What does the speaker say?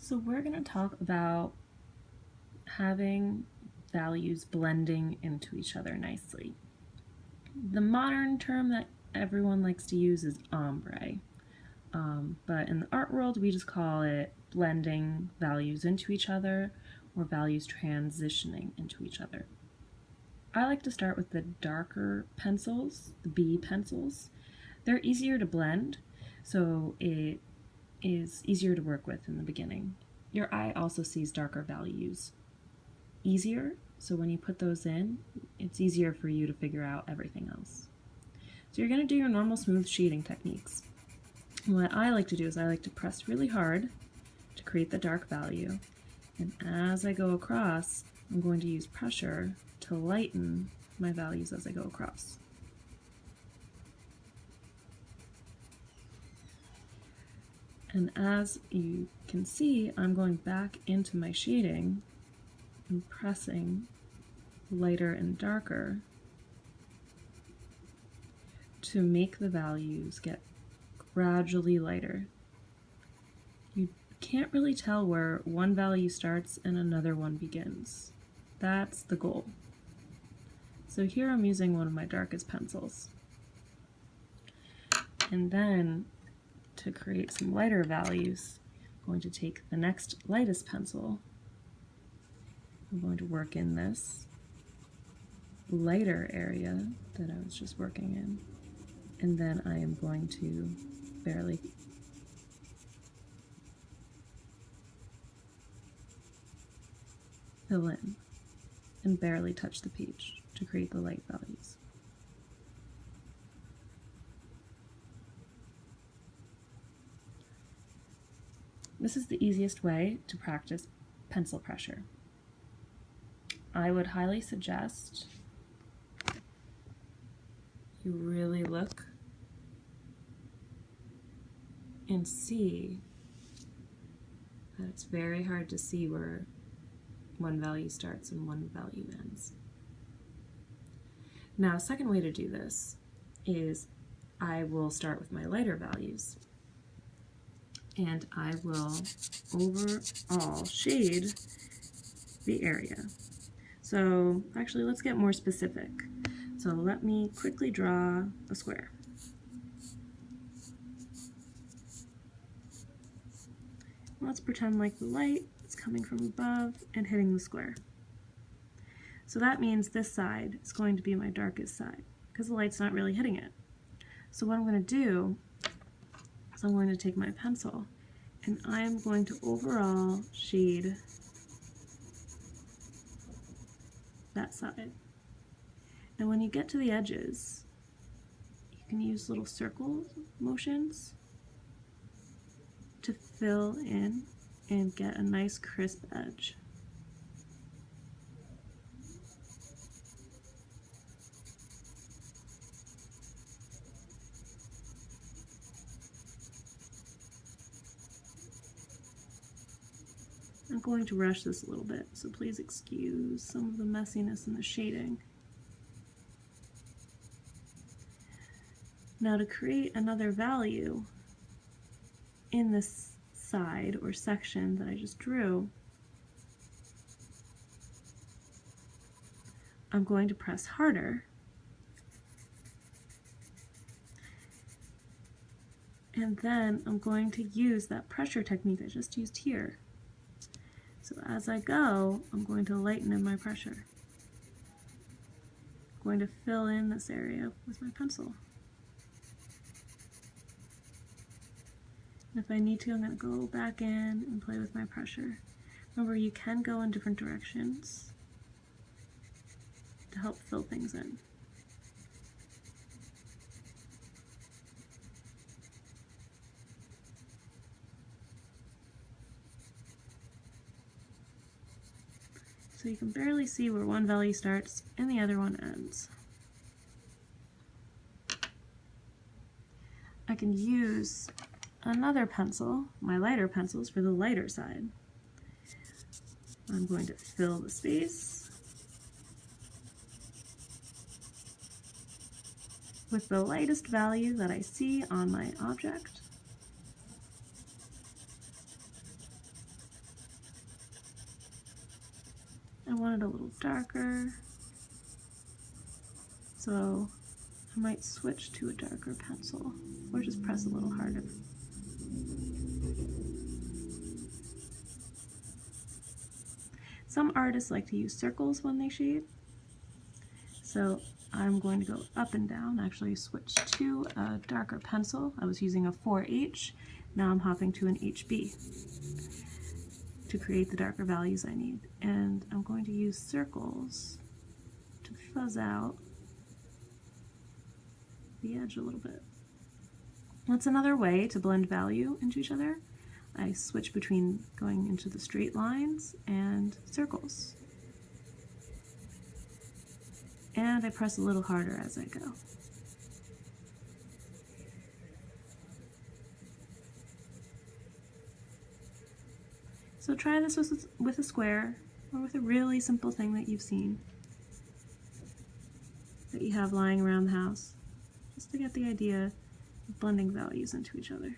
So we're going to talk about having values blending into each other nicely. The modern term that everyone likes to use is ombre, but in the art world we just call it blending values into each other or values transitioning into each other. I like to start with the darker pencils, the B pencils. They're easier to blend, so it is easier to work with in the beginning. Your eye also sees darker values easier, so when you put those in, it's easier for you to figure out everything else. So you're going to do your normal smooth shading techniques. What I like to do is I like to press really hard to create the dark value, and as I go across, I'm going to use pressure to lighten my values as I go across. And as you can see, I'm going back into my shading and pressing lighter and darker to make the values get gradually lighter. You can't really tell where one value starts and another one begins. That's the goal. So here I'm using one of my darkest pencils. And then to create some lighter values, I'm going to take the next lightest pencil. I'm going to work in this lighter area that I was just working in, and then I am going to barely fill in and barely touch the page to create the light values. This is the easiest way to practice pencil pressure. I would highly suggest you really look and see that it's very hard to see where one value starts and one value ends. Now, a second way to do this is I will start with my lighter values, and I will overall shade the area. So actually, let's get more specific. So let me quickly draw a square. Let's pretend like the light is coming from above and hitting the square. So that means this side is going to be my darkest side because the light's not really hitting it. So what I'm going to do is I'm going to take my pencil and I'm going to overall shade that side. Now when you get to the edges, you can use little circle motions to fill in and get a nice crisp edge. I'm going to rush this a little bit, so please excuse some of the messiness in the shading. Now to create another value in this side or section that I just drew, I'm going to press harder and then I'm going to use that pressure technique I just used here. So as I go, I'm going to lighten in my pressure. I'm going to fill in this area with my pencil. And if I need to, I'm going to go back in and play with my pressure. Remember, you can go in different directions to help fill things in. So you can barely see where one value starts and the other one ends. I can use another pencil, my lighter pencils, for the lighter side. I'm going to fill the space with the lightest value that I see on my object. I want it a little darker, so I might switch to a darker pencil or just press a little harder. Some artists like to use circles when they shade, so I'm going to go up and down. Actually switch to a darker pencil. I was using a 4H, now I'm hopping to an HB to create the darker values I need. And I'm going to use circles to fuzz out the edge a little bit. That's another way to blend value into each other. I switch between going into the straight lines and circles. And I press a little harder as I go. So try this with a square or with a really simple thing that you've seen, that you have lying around the house, just to get the idea of blending values into each other.